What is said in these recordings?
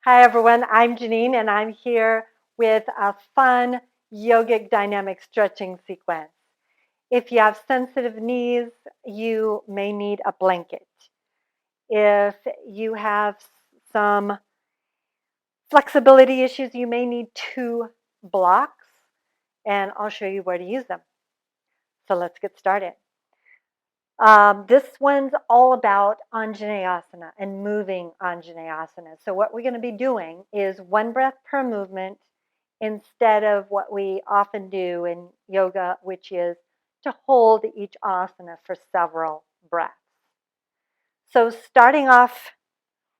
Hi everyone, I'm Genene and I'm here with a fun yogic dynamic stretching sequence. If you have sensitive knees, you may need a blanket. If you have some flexibility issues, you may need 2 blocks, and I'll show you where to use them. So let's get started. This one's all about Anjaneyasana and moving Anjaneyasana. So what we're going to be doing is 1 breath per movement instead of what we often do in yoga, which is to hold each asana for several breaths. So starting off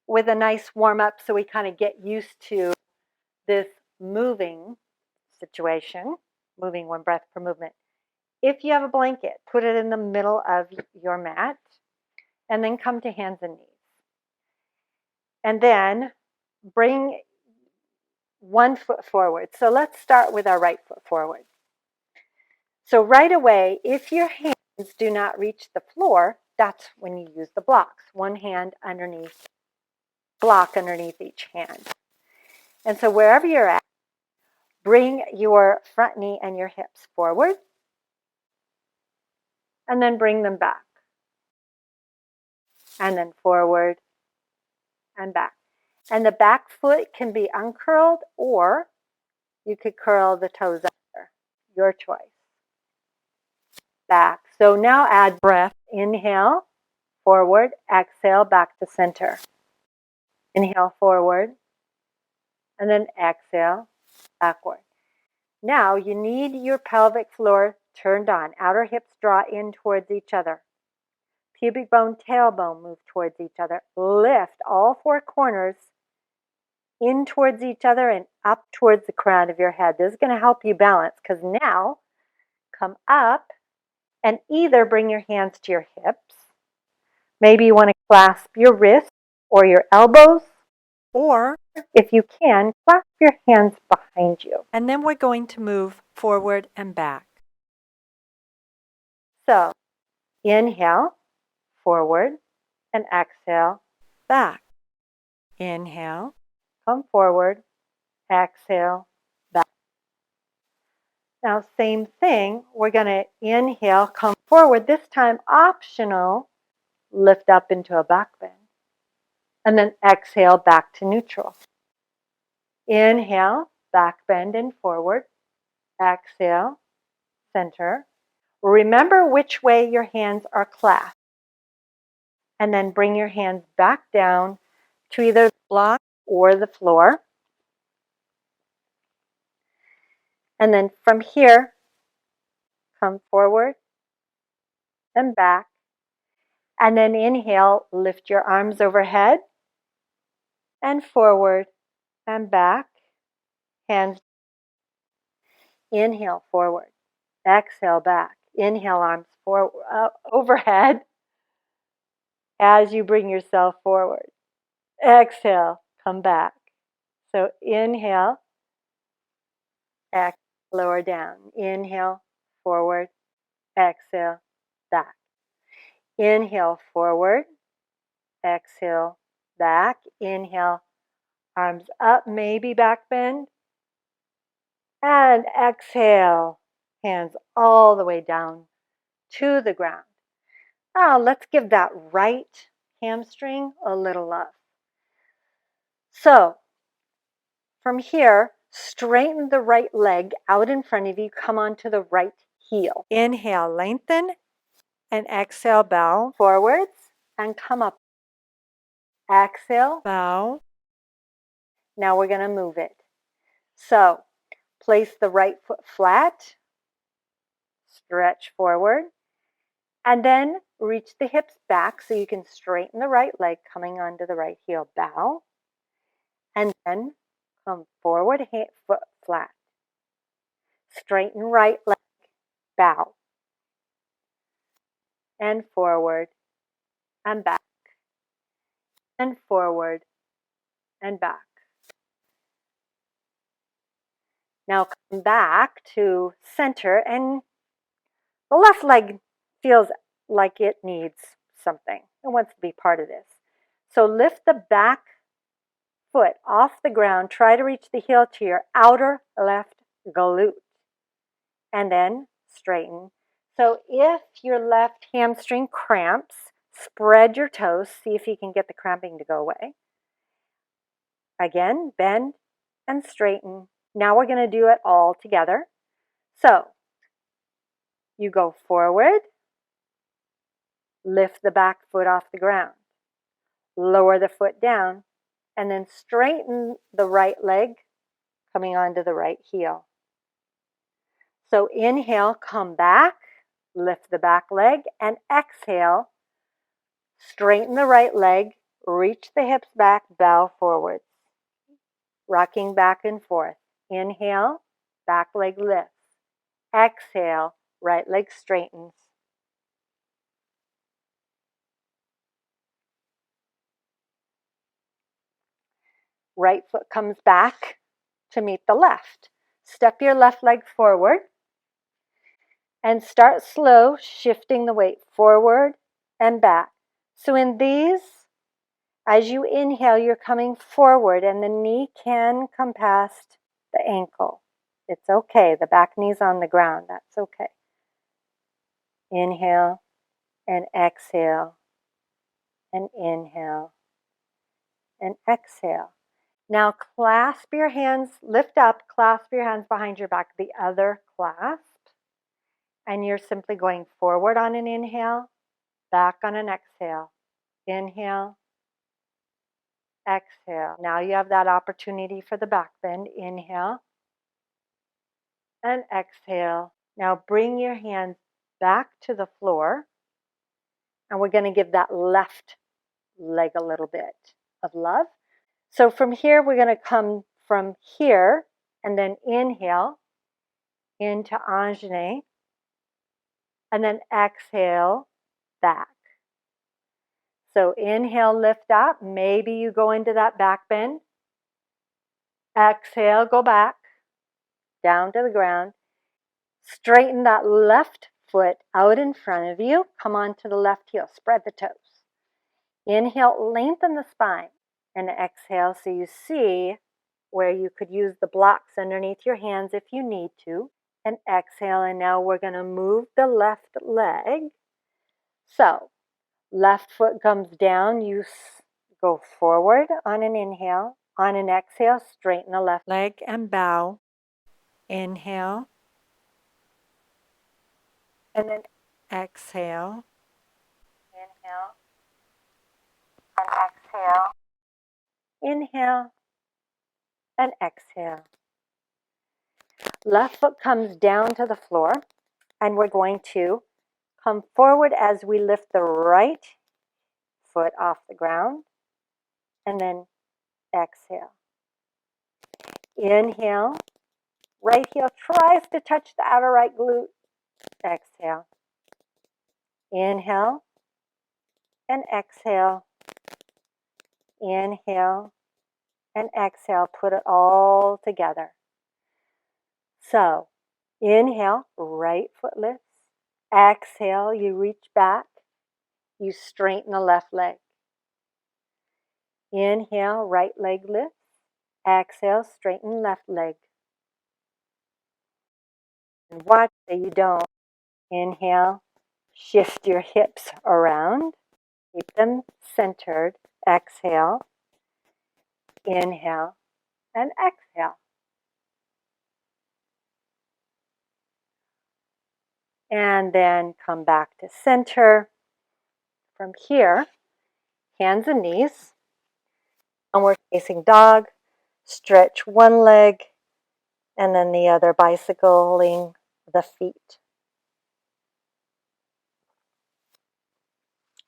with a nice warm up so we kind of get used to this moving situation, moving 1 breath per movement. If you have a blanket, put it in the middle of your mat and then come to hands and knees. And then bring 1 foot forward. So let's start with our right foot forward. So right away, if your hands do not reach the floor, that's when you use the blocks. 1 hand underneath, block underneath each hand. And so wherever you're at, bring your front knee and your hips forward, and then bring them back. And then forward and back. And the back foot can be uncurled, or you could curl the toes under, your choice. Back. So now add breath. Inhale, forward, exhale, back to center. Inhale, forward, and then exhale, backward. Now you need your pelvic floor turned on. Outer hips draw in towards each other. Pubic bone, tailbone move towards each other. Lift all 4 corners in towards each other and up towards the crown of your head. This is going to help you balance because now come up and either bring your hands to your hips. Maybe you want to clasp your wrists or your elbows, or if you can, clasp your hands behind you. And then we're going to move forward and back. So inhale, forward, and exhale, back. Inhale, come forward, exhale, back. Now, same thing, we're going to inhale, come forward, this time optional, lift up into a back bend. And then exhale back to neutral. Inhale, back bend and forward. Exhale, center. Remember which way your hands are clasped. And then bring your hands back down to either the block or the floor. And then from here, come forward and back. And then inhale, lift your arms overhead and forward and back. Hands. Inhale, forward. Exhale, back. Inhale, arms forward, overhead as you bring yourself forward. Exhale, come back. So inhale, exhale, lower down. Inhale, forward, exhale, back. Inhale, forward, exhale, back. Inhale, arms up, maybe back bend. And exhale, hands all the way down to the ground. Now let's give that right hamstring a little love. So from here, straighten the right leg out in front of you. Come onto the right heel. Inhale, lengthen, and exhale, bow forwards, and come up. Exhale, bow. Now we're going to move it. So place the right foot flat, stretch forward, and then reach the hips back so you can straighten the right leg coming onto the right heel. Bow, and then come forward, foot flat. Straighten right leg, bow. And forward, and back. And forward, and back. Now come back to center, and the left leg feels like it needs something. It wants to be part of this. So lift the back foot off the ground. Try to reach the heel to your outer left glute. And then straighten. So if your left hamstring cramps, spread your toes. See if you can get the cramping to go away. Again, bend and straighten. Now we're going to do it all together. So you go forward, lift the back foot off the ground, lower the foot down, and then straighten the right leg coming onto the right heel. So inhale, come back, lift the back leg, and exhale, straighten the right leg, reach the hips back, bow forward, rocking back and forth. Inhale, back leg lifts. Exhale, right leg straightens. Right foot comes back to meet the left. Step your left leg forward and start slow, shifting the weight forward and back. So in these, as you inhale, you're coming forward and the knee can come past the ankle. It's okay. The back knee's on the ground. That's okay. Inhale and exhale and inhale and exhale. Now clasp your hands, lift up, clasp your hands behind your back, the other clasp. And you're simply going forward on an inhale, back on an exhale. Inhale, exhale. Now you have that opportunity for the back bend. Inhale and exhale. Now bring your hands back to the floor. And we're going to give that left leg a little bit of love. So from here, we're going to come from here and then inhale into Genene. And then exhale back. So inhale, lift up. Maybe you go into that back bend. Exhale, go back, down to the ground. Straighten that left foot out in front of you. Come onto the left heel. Spread the toes. Inhale, lengthen the spine. And exhale so you see where you could use the blocks underneath your hands if you need to. And exhale, and now we're going to move the left leg. So left foot comes down. You go forward on an inhale. On an exhale, straighten the left leg and bow. Inhale. And then exhale. Inhale. And exhale. Inhale. And exhale. Left foot comes down to the floor. And we're going to come forward as we lift the right foot off the ground. And then exhale. Inhale. Right heel tries to touch the outer right glute. Exhale. Inhale and exhale. Inhale and exhale. Put it all together. So, inhale, right foot lifts. Exhale, you reach back. You straighten the left leg. Inhale, right leg lifts. Exhale, straighten left leg. And watch that you don't. Inhale, shift your hips around. Keep them centered. Exhale. Inhale and exhale. And then come back to center. From here, hands and knees. And we're facing dog. Stretch one leg and then the other, bicycling the feet.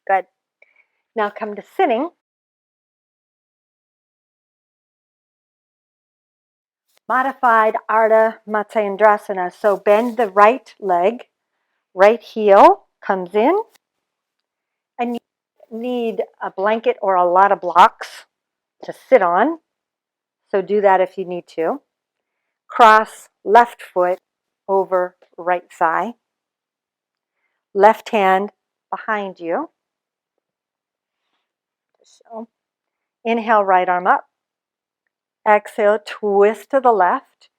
Good. Now come to sitting. Modified Ardha Matsyendrasana. So bend the right leg, right heel comes in, and you need a blanket or a lot of blocks to sit on. So do that if you need to. Cross left foot over right thigh. Left hand behind you. So inhale, right arm up. Exhale, twist to the left.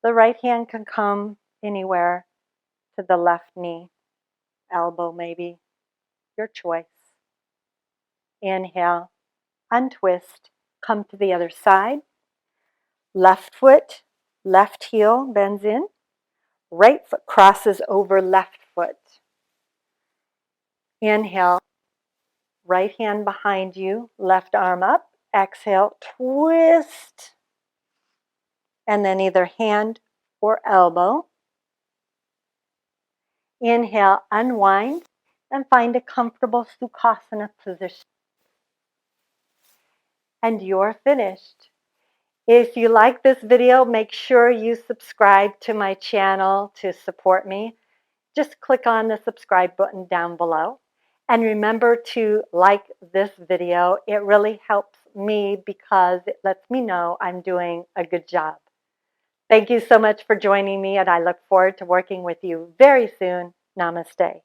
The right hand can come anywhere to the left knee, elbow maybe, your choice. Inhale, untwist, come to the other side. Left foot, left heel bends in. Right foot crosses over left foot. Inhale, right hand behind you, left arm up. Exhale, twist. And then either hand or elbow. Inhale, unwind, and find a comfortable Sukhasana position. And you're finished. If you like this video, make sure you subscribe to my channel to support me. Just click on the subscribe button down below. And remember to like this video. It really helps me because it lets me know I'm doing a good job. Thank you so much for joining me, and I look forward to working with you very soon. Namaste.